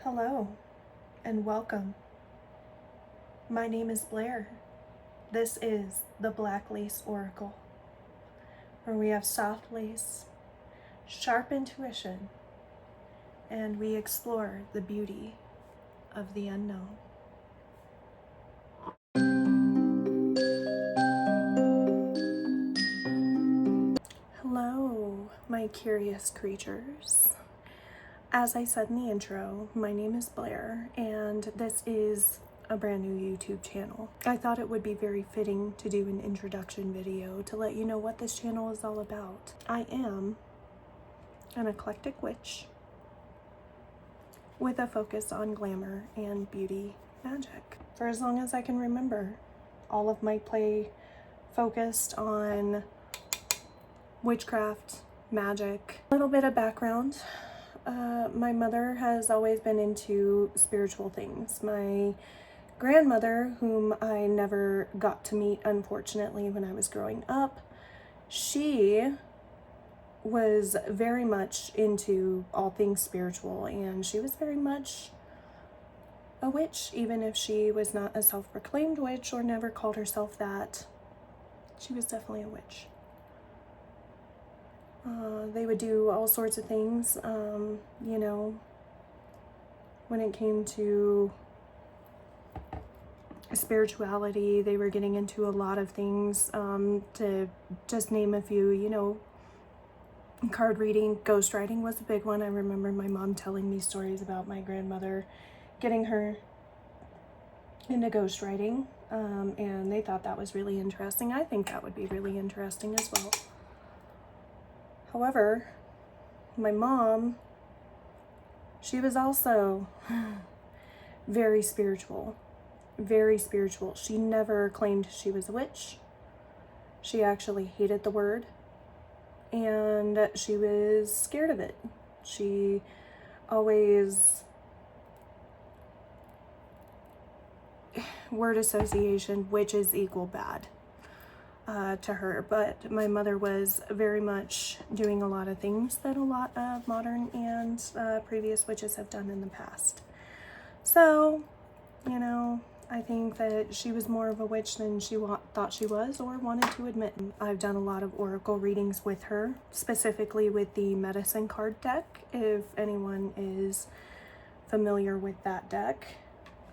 Hello and welcome. My name is Blair. This is the Black Lace Oracle, where we have soft lace, sharp intuition, and we explore the beauty of the unknown. Hello, my curious creatures. As I said in the intro, my name is Blair, and this is a brand new YouTube channel. I thought it would be very fitting to do an introduction video to let you know what this channel is all about. I am an eclectic witch with a focus on glamour and beauty magic. For as long as I can remember, all of my play focused on witchcraft, magic. A little bit of background. My mother has always been into spiritual things. My grandmother, whom I never got to meet, unfortunately, when I was growing up, she was very much into all things spiritual, and she was very much a witch, even if she was not a self-proclaimed witch or never called herself that. She was definitely a witch. They would do all sorts of things, you know, when it came to spirituality, they were getting into a lot of things, to just name a few, you know, card reading, ghost writing was a big one. I remember my mom telling me stories about my grandmother getting her into ghost writing, and they thought that was really interesting. I think that would be really interesting as well. However, my mom, she was also very spiritual, very spiritual. She never claimed she was a witch. She actually hated the word, and she was scared of it. She always, word association, witches equal bad. To her, but my mother was very much doing a lot of things that a lot of modern and previous witches have done in the past. So, you know, I think that she was more of a witch than she thought she was or wanted to admit. I've done a lot of oracle readings with her, specifically with the medicine card deck, if anyone is familiar with that deck.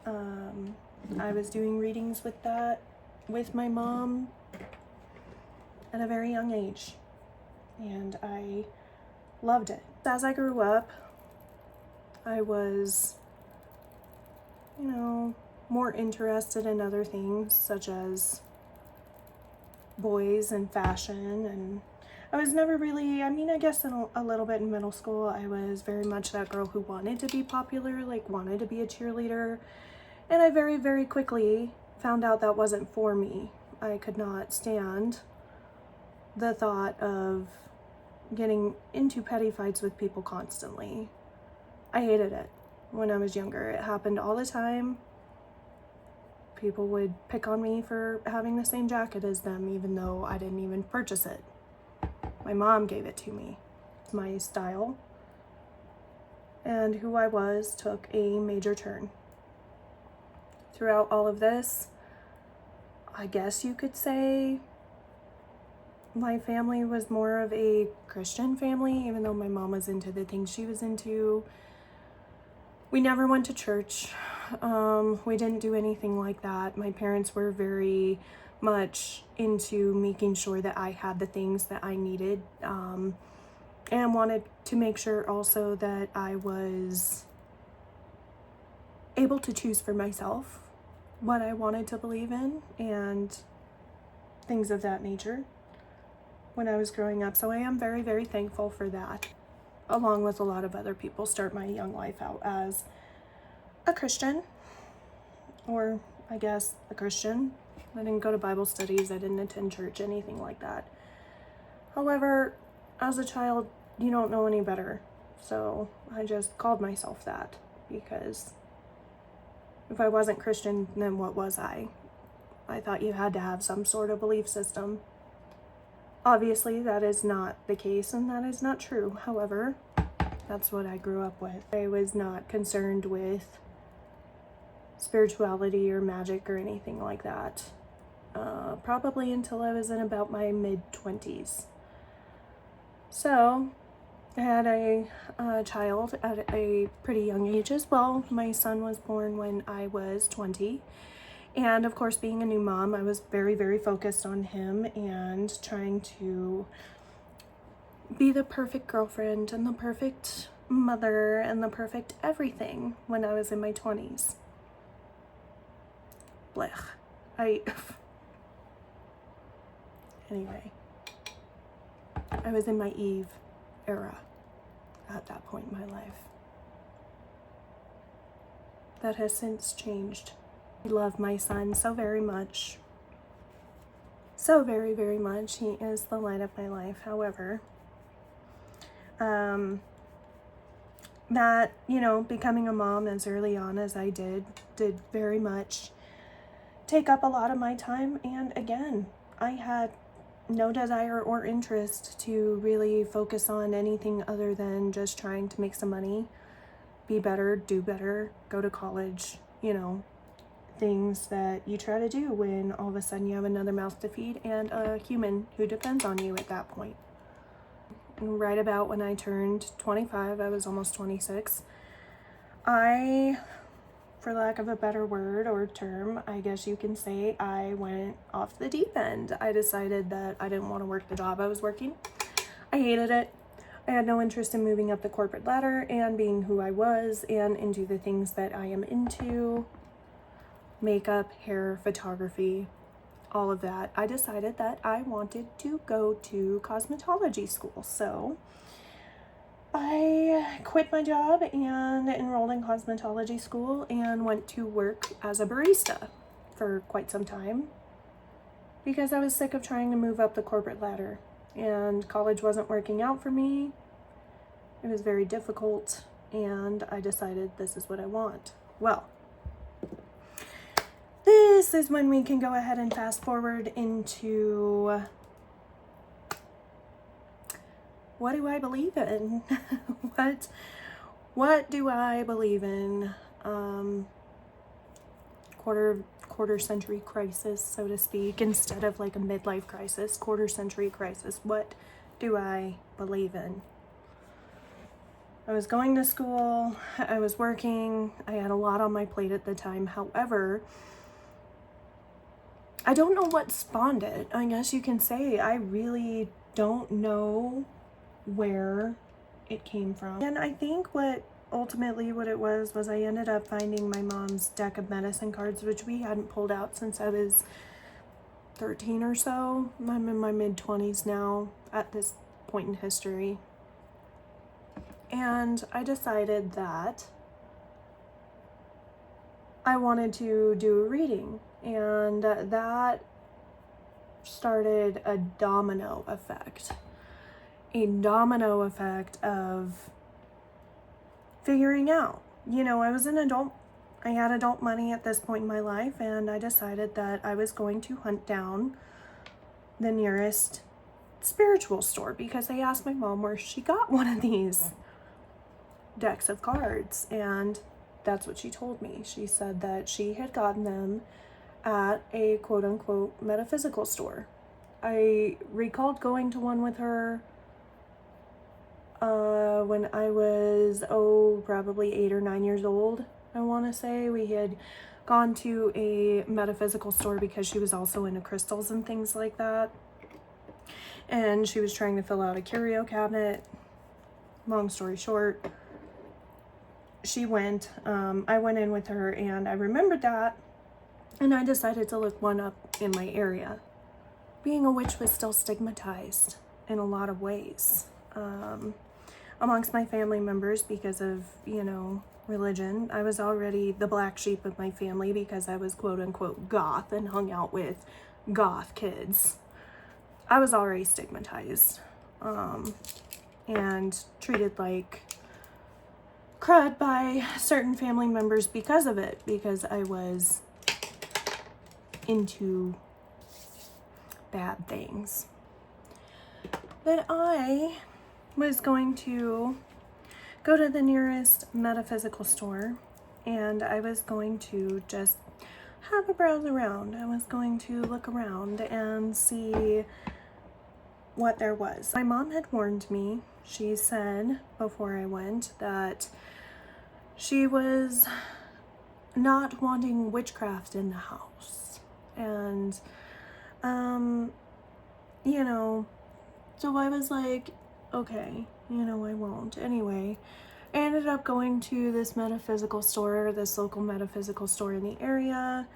I was doing readings with that with my mom at a very young age, and I loved it. As I grew up, I was, you know, more interested in other things such as boys and fashion, and I was never really, I mean, I guess in a little bit in middle school, I was very much that girl who wanted to be popular, like wanted to be a cheerleader, and I very, very quickly found out that wasn't for me. I could not stand the thought of getting into petty fights with people constantly. I hated it when I was younger. It happened all the time. People would pick on me for having the same jacket as them, even though I didn't even purchase it. My mom gave it to me. My style and who I was took a major turn. Throughout all of this, I guess you could say my family was more of a Christian family, even though my mom was into the things she was into. We never went to church. We didn't do anything like that. My parents were very much into making sure that I had the things that I needed, and wanted to make sure also that I was able to choose for myself what I wanted to believe in and things of that nature when I was growing up. So I am very, very thankful for that, along with a lot of other people start my young life out as a Christian, or I guess a Christian. I didn't go to Bible studies, I didn't attend church, anything like that. However, as a child, you don't know any better. So I just called myself that, because if I wasn't Christian, then what was I? I thought you had to have some sort of belief system. Obviously, that is not the case, and that is not true. However, That's what I grew up with. I was not concerned with spirituality or magic or anything like that. Probably until I was in about my mid-20s. So I had a child at a pretty young age as well. My son was born when I was 20. And of course, being a new mom, I was very, very focused on him and trying to be the perfect girlfriend and the perfect mother and the perfect everything when I was in my 20s. Blech. Anyway, I was in my Eve era at that point in my life. That has since changed. I love my son so very much. So very, very much. He is the light of my life. However, that, you know, becoming a mom as early on as I did very much take up a lot of my time. And again, I had no desire or interest to really focus on anything other than just trying to make some money, be better, do better, go to college, you know, things that you try to do when all of a sudden you have another mouth to feed and a human who depends on you at that point. Right about when I turned 25, I was almost 26, I, for lack of a better word or term, I guess you can say, I went off the deep end. I decided that I didn't want to work the job I was working. I hated it. I had no interest in moving up the corporate ladder and being who I was and into the things that I am into. Makeup, hair, photography, all of that. I decided that I wanted to go to cosmetology school. So I quit my job and enrolled in cosmetology school and went to work as a barista for quite some time because I was sick of trying to move up the corporate ladder and college wasn't working out for me. It was very difficult and I decided this is what I want. Well, this is when we can go ahead and fast forward into what do I believe in? What do I believe in? Quarter century crisis, so to speak, instead of like a midlife crisis, quarter century crisis. What do I believe in? I was going to school, I was working, I had a lot on my plate at the time. However, I don't know what spawned it. I guess you can say I really don't know where it came from. And I think what it was I ended up finding my mom's deck of medicine cards, which we hadn't pulled out since I was 13 or so. I'm in my mid-20s now at this point in history. And I decided that I wanted to do a reading. And that started a domino effect. A domino effect of figuring out, you know, I was an adult. I had adult money at this point in my life, and I decided that I was going to hunt down the nearest spiritual store because I asked my mom where she got one of these decks of cards, and that's what she told me. She said that she had gotten them at a quote-unquote metaphysical store. I recalled going to one with her when I was, probably 8 or 9 years old, I want to say. We had gone to a metaphysical store because she was also into crystals and things like that. And she was trying to fill out a curio cabinet. Long story short, she went, I went in with her and I remembered that. And I decided to look one up in my area. Being a witch was still stigmatized in a lot of ways. Amongst my family members because of, you know, religion. I was already the black sheep of my family because I was quote unquote goth and hung out with goth kids. I was already stigmatized and treated like crud by certain family members because of it, because I was into bad things. But I was going to go to the nearest metaphysical store, and I was going to just have a browse around. I was going to look around and see what there was. My mom had warned me. She said before I went that she was not wanting witchcraft in the house. And, you know, so I was like, okay, you know, I won't. Anyway, I ended up going to this metaphysical store, this local metaphysical store in the area,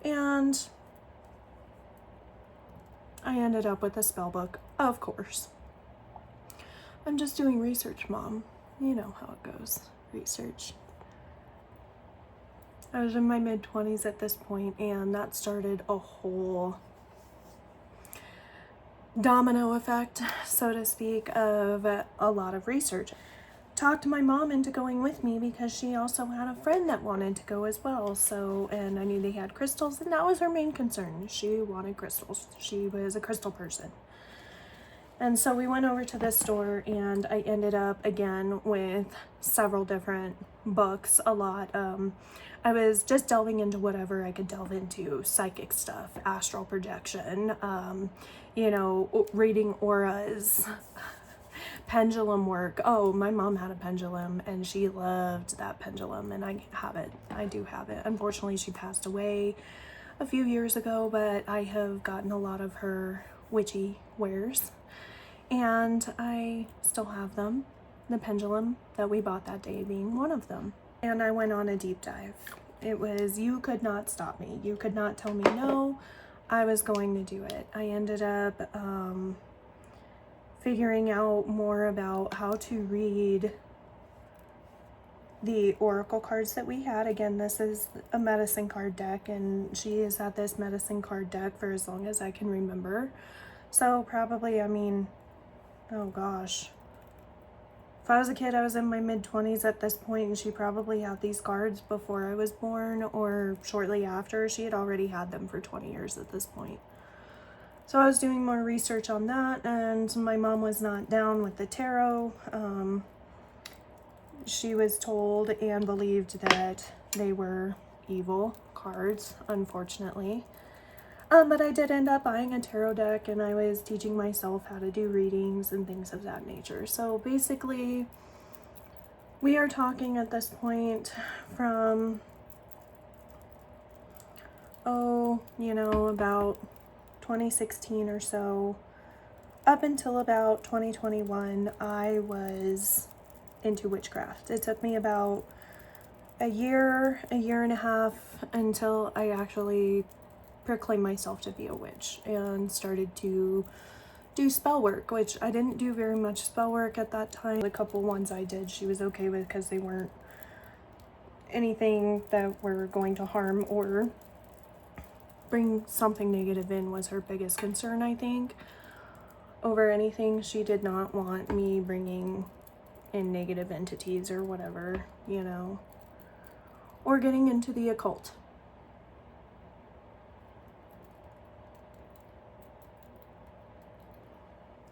and I ended up with a spell book, of course. I'm just doing research, Mom. You know how it goes. Research. I was in my mid-20s at this point, and that started a whole domino effect, so to speak, of a lot of research. Talked my mom into going with me because she also had a friend that wanted to go as well. So, and I knew they had crystals, and that was her main concern. She wanted crystals. She was a crystal person. And so we went over to this store, and I ended up again with several different books, a lot. I was just delving into whatever I could delve into, psychic stuff, astral projection, you know, reading auras, pendulum work. Oh, my mom had a pendulum, and she loved that pendulum, and I have it. I do have it. Unfortunately, she passed away a few years ago, but I have gotten a lot of her witchy wares, and I still have them. The pendulum that we bought that day being one of them. And I went on a deep dive. It was, you could not stop me. You could not tell me no. I was going to do it. I ended up figuring out more about how to read the oracle cards that we had. Again, this is a medicine card deck, and she has had this medicine card deck for as long as I can remember. So probably, I mean, oh gosh. If I was a kid, I was in my mid-20s at this point, and she probably had these cards before I was born or shortly after. She had already had them for 20 years at this point. So I was doing more research on that, and my mom was not down with the tarot. She was told and believed that they were evil cards, unfortunately. But I did end up buying a tarot deck, and I was teaching myself how to do readings and things of that nature. So basically, we are talking at this point from, you know, about 2016 or so, up until about 2021, I was into witchcraft. It took me about a year and a half until I actually proclaimed myself to be a witch and started to do spell work, which I didn't do very much spell work at that time. The couple ones I did, she was okay with because they weren't anything that were going to harm or bring something negative in was her biggest concern, I think. Over anything, she did not want me bringing in negative entities or whatever, you know, or getting into the occult.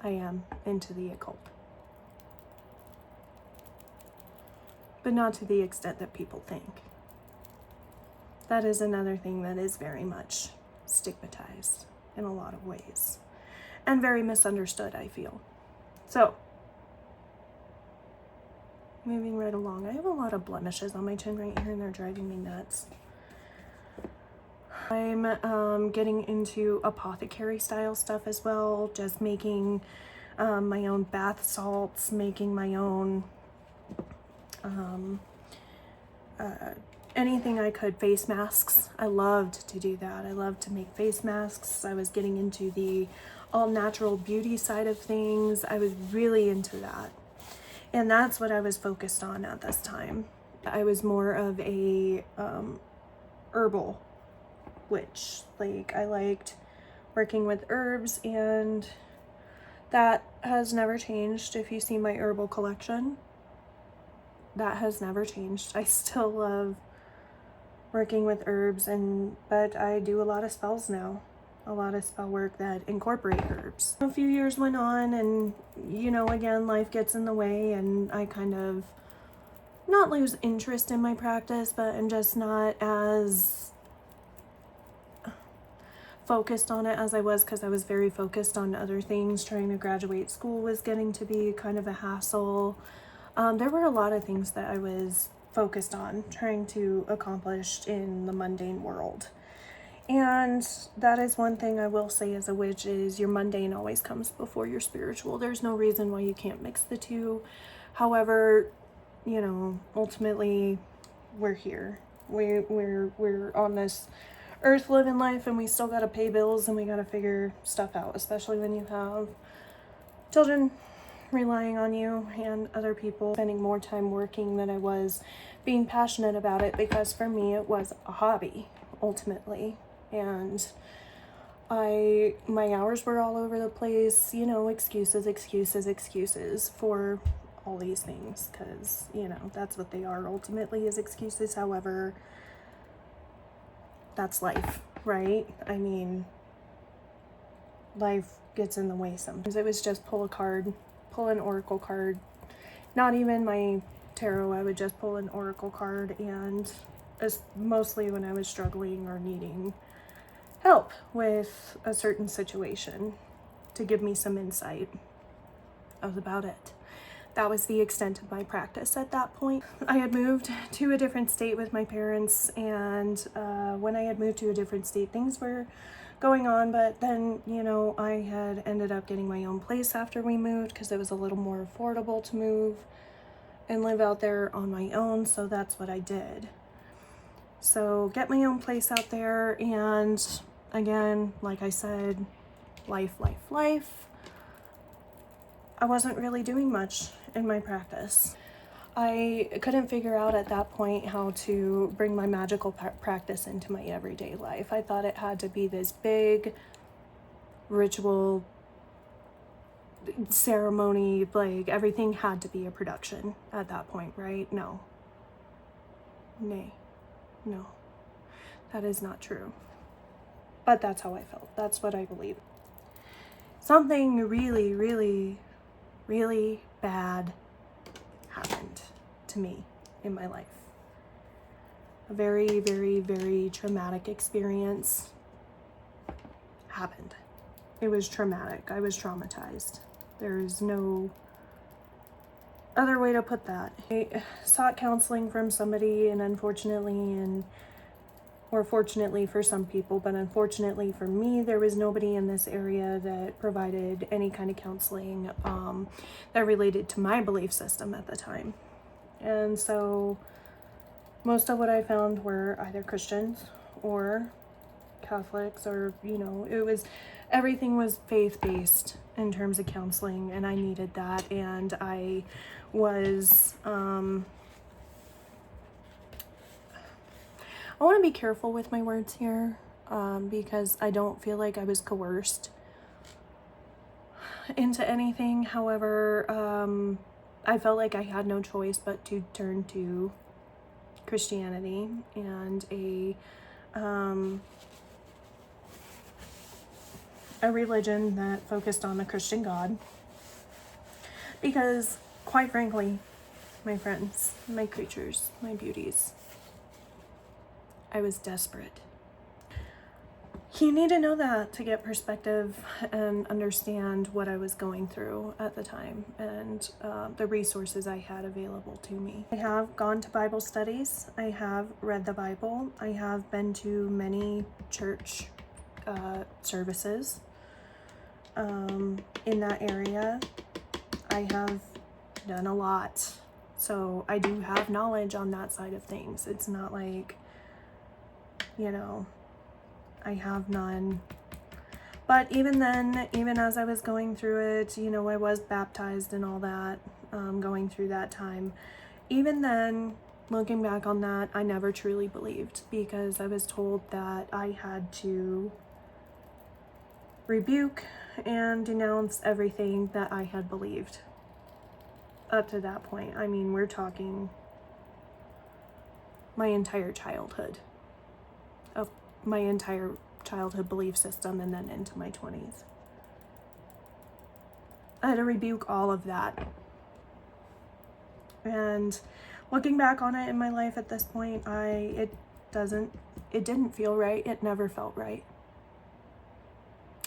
I am into the occult, but not to the extent that people think. That is another thing that is very much stigmatized in a lot of ways and very misunderstood, I feel. So, moving right along, I have a lot of blemishes on my chin right here, and they're driving me nuts. I'm getting into apothecary style stuff as well, just making my own bath salts, making my own anything I could. Face masks. I loved to do that. I loved to make face masks. I was getting into the all natural beauty side of things. I was really into that. And that's what I was focused on at this time. I was more of a herbal witch. Like, I liked working with herbs, and that has never changed. If you see my herbal collection, that has never changed. I still love working with herbs, but I do a lot of spells now. A lot of spell work that incorporate herbs. A few years went on, and, you know, again, life gets in the way, and I kind of not lose interest in my practice, but I'm just not as focused on it as I was, because I was very focused on other things. Trying to graduate school was getting to be kind of a hassle. There were a lot of things that I was focused on trying to accomplish in the mundane world. And that is one thing I will say as a witch, is your mundane always comes before your spiritual. There's no reason why you can't mix the two. However, you know, ultimately we're here. We're on this earth living life, and we still gotta pay bills, and we gotta figure stuff out, especially when you have children relying on you and other people. Spending more time working than I was being passionate about it, because for me it was a hobby ultimately. And my hours were all over the place, you know, excuses for all these things, because, you know, that's what they are ultimately, is excuses. However, that's life, right? I mean, life gets in the way sometimes. It was just pull an oracle card. Not even my tarot, I would just pull an oracle card, and mostly when I was struggling or needing help with a certain situation, to give me some insight. That was about it. That was the extent of my practice at that point. I had moved to a different state with my parents, and when I had moved to a different state, things were going on, but then, you know, I had ended up getting my own place after we moved, because it was a little more affordable to move and live out there on my own, so that's what I did. So get my own place out there, and again, like I said, life. I wasn't really doing much in my practice. I couldn't figure out at that point how to bring my magical practice into my everyday life. I thought it had to be this big ritual ceremony, like everything had to be a production at that point, right? No. Nay. No. That is not true. But that's how I felt. That's what I believe. Something really, really, really bad happened to me in my life. A very, very, very traumatic experience happened. It was traumatic. I was traumatized. There's no other way to put that. I sought counseling from somebody, and fortunately for some people, but unfortunately for me, there was nobody in this area that provided any kind of counseling that related to my belief system at the time. And so most of what I found were either Christians or Catholics, or, you know, everything was faith-based in terms of counseling, and I needed that. And I was I want to be careful with my words here, because I don't feel like I was coerced into anything. However, I felt like I had no choice but to turn to Christianity and a religion that focused on the Christian God. Because, quite frankly, my friends, my creatures, my beauties, I was desperate. You need to know that to get perspective and understand what I was going through at the time, and the resources I had available to me. I have gone to Bible studies. I have read the Bible. I have been to many church services in that area. I have done a lot. So I do have knowledge on that side of things. It's not like, you know, I have none. But even then, even as I was going through it, you know, I was baptized and all that, going through that time. Even then, looking back on that, I never truly believed, because I was told that I had to rebuke and denounce everything that I had believed up to that point. I mean, we're talking my entire childhood, of my entire childhood belief system, and then into my 20s. I had to rebuke all of that. And looking back on it in my life at this point, it didn't feel right. It never felt right.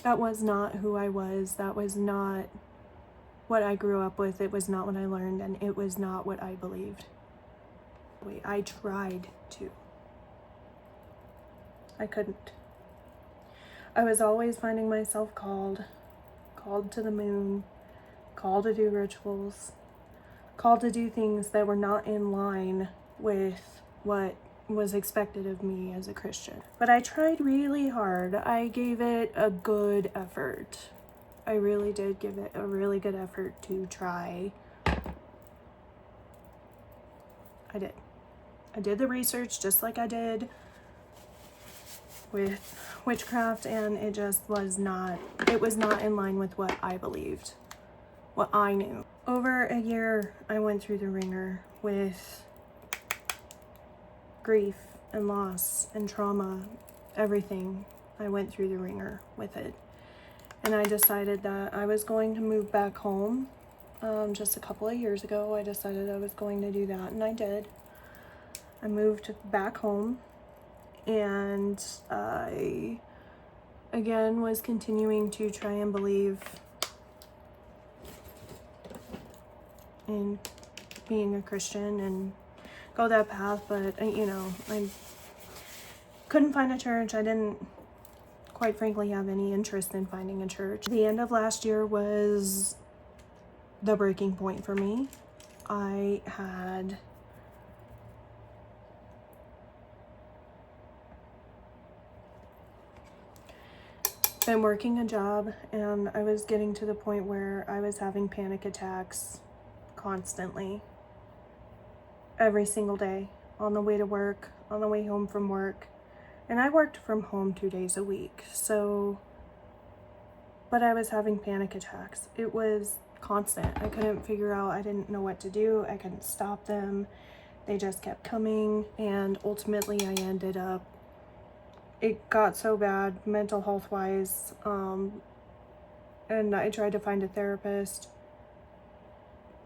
That was not who I was. That was not what I grew up with. It was not what I learned, and it was not what I believed. I tried to. I couldn't. I was always finding myself called to the moon, called to do rituals, called to do things that were not in line with what was expected of me as a Christian. But I tried really hard. I gave it a good effort. I really did give it a really good effort to try. I did. I did the research just like I did with witchcraft, and it just was not in line with what I believed, what I knew. Over a year, I went through the ringer with grief and loss and trauma, everything. I went through the ringer with it. And I decided that I was going to move back home. Just a couple of years ago, I decided I was going to do that, and I did. I moved back home, and I, again, was continuing to try and believe in being a Christian and go that path, but, I couldn't find a church. I didn't, quite frankly, have any interest in finding a church. The end of last year was the breaking point for me. I had been working a job, and I was getting to the point where I was having panic attacks constantly, every single day, on the way to work, on the way home from work. And I worked from home 2 days a week, but I was having panic attacks. It was constant. I couldn't figure out, I didn't know what to do. I couldn't stop them. They just kept coming, and ultimately I ended up, it got so bad mental health wise, and I tried to find a therapist.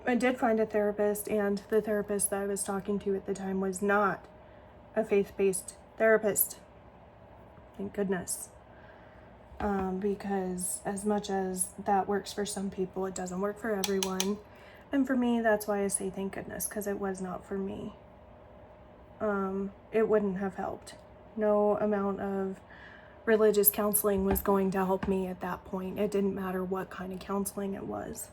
I did find a therapist, and the therapist that I was talking to at the time was not a faith-based therapist. Thank goodness. Because as much as that works for some people, it doesn't work for everyone. And for me, that's why I say thank goodness, because it was not for me. It wouldn't have helped. No amount of religious counseling was going to help me at that point. It didn't matter what kind of counseling it was.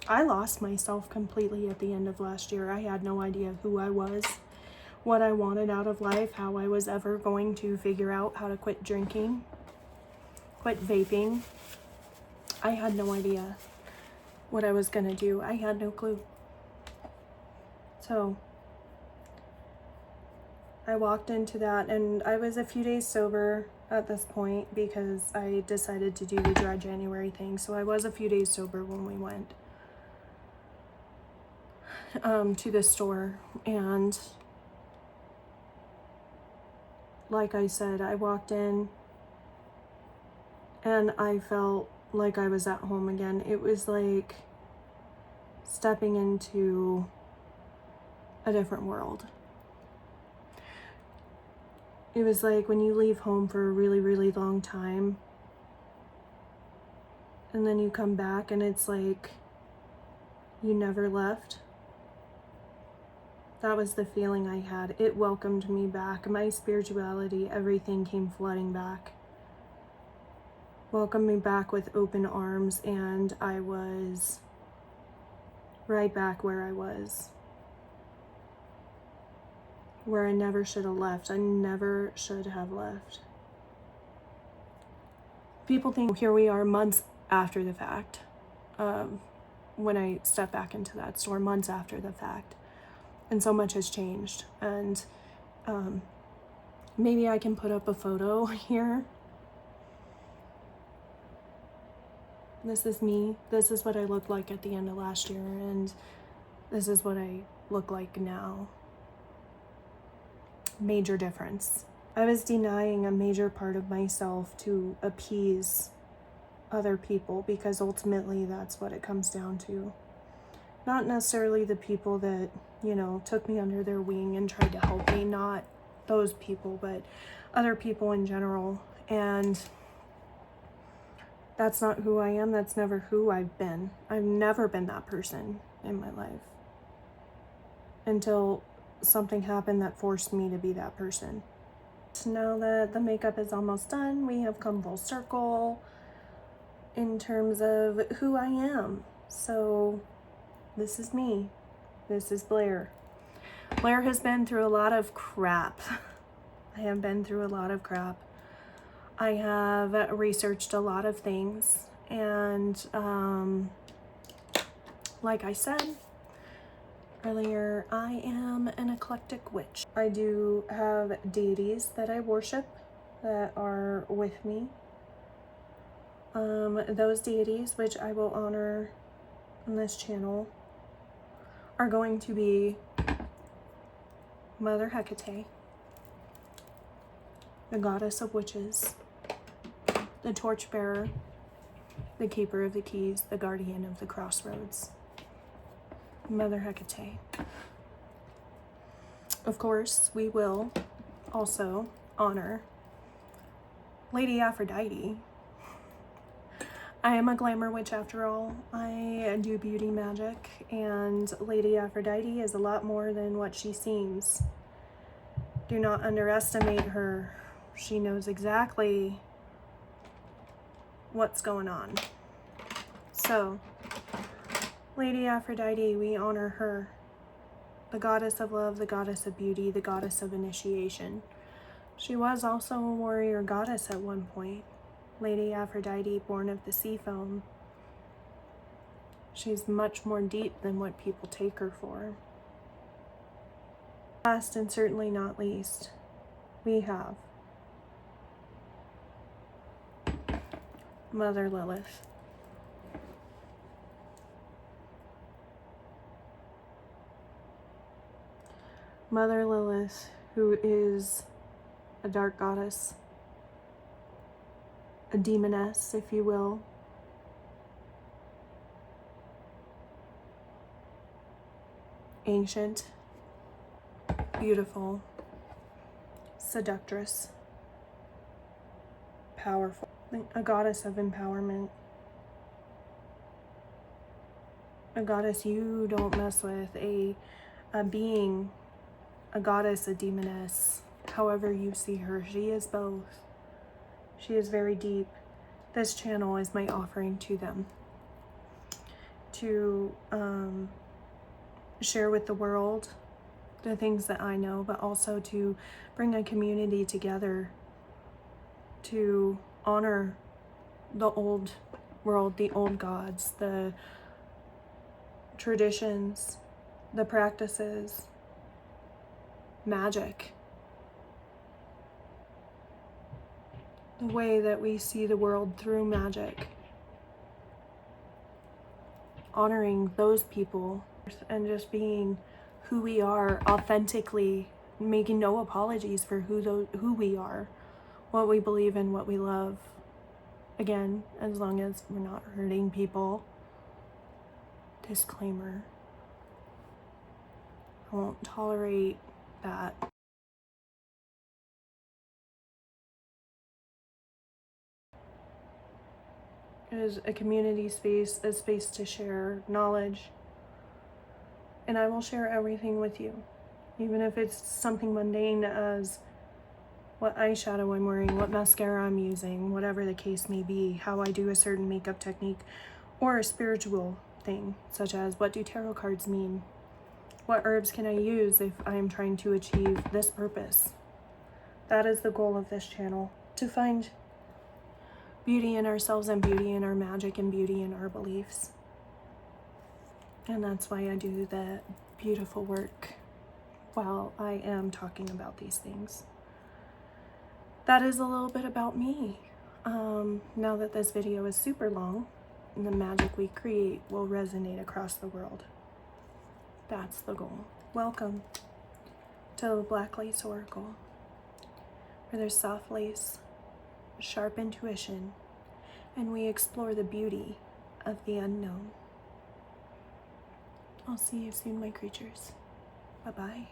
I lost myself completely at the end of last year. I had no idea who I was, what I wanted out of life, how I was ever going to figure out how to quit drinking, quit vaping. I had no idea what I was going to do. I had no clue. So I walked into that, and I was a few days sober at this point because I decided to do the dry January thing. So I was a few days sober when we went to the store, and like I said, I walked in and I felt like I was at home again. It was like stepping into a different world. It was like when you leave home for a really, really long time, and then you come back and it's like you never left. That was the feeling I had. It welcomed me back. My spirituality, everything came flooding back. Welcomed me back with open arms, and I was right back where I was. Where I never should have left. I never should have left. People think here we are months after the fact. When I step back into that store, months after the fact. And so much has changed. And maybe I can put up a photo here. This is me. This is what I looked like at the end of last year. And this is what I look like now. Major difference. I was denying a major part of myself to appease other people, because ultimately that's what it comes down to. Not necessarily the people that, you know, took me under their wing and tried to help me, not those people, but other people in general. And that's not who I am. That's never who I've been. I've never been that person in my life until something happened that forced me to be that person. So now that the makeup is almost done, we have come full circle in terms of who I am. So this is me. This is Blair. Blair has been through a lot of crap. I have been through a lot of crap. I have researched a lot of things, and like I said earlier, I am an eclectic witch. I do have deities that I worship that are with me. Those deities, which I will honor on this channel, are going to be Mother Hecate, the goddess of witches, the torchbearer, the keeper of the keys, the guardian of the crossroads, Mother Hecate. Of course, we will also honor Lady Aphrodite. I am a glamour witch after all. I do beauty magic, and Lady Aphrodite is a lot more than what she seems. Do not underestimate her. She knows exactly what's going on. So, Lady Aphrodite, we honor her. The goddess of love, the goddess of beauty, the goddess of initiation. She was also a warrior goddess at one point. Lady Aphrodite, born of the sea foam. She's much more deep than what people take her for. Last and certainly not least, we have Mother Lilith. Mother Lilith, who is a dark goddess, a demoness, if you will. Ancient, beautiful, seductress, powerful, a goddess of empowerment, a goddess you don't mess with, a being, a goddess, a demoness, however you see her. She is both. She is very deep. This channel is my offering to them, to share with the world the things that I know, but also to bring a community together to honor the old world, the old gods, the traditions, the practices, magic, the way that we see the world through magic, honoring those people and just being who we are authentically, making no apologies for who we are, what we believe in, what we love. Again, as long as we're not hurting people. Disclaimer. I won't tolerate that. It is a community space, a space to share knowledge. And I will share everything with you. Even if it's something mundane as what eyeshadow I'm wearing, what mascara I'm using, whatever the case may be, how I do a certain makeup technique, or a spiritual thing, such as what do tarot cards mean? What herbs can I use if I am trying to achieve this purpose? That is the goal of this channel, to find beauty in ourselves and beauty in our magic and beauty in our beliefs. And that's why I do the beautiful work while I am talking about these things. That is a little bit about me. Now that this video is super long, the magic we create will resonate across the world. That's the goal. Welcome to the Black Lace Oracle, where there's soft lace, sharp intuition, and we explore the beauty of the unknown. I'll see you soon, my creatures. Bye-bye.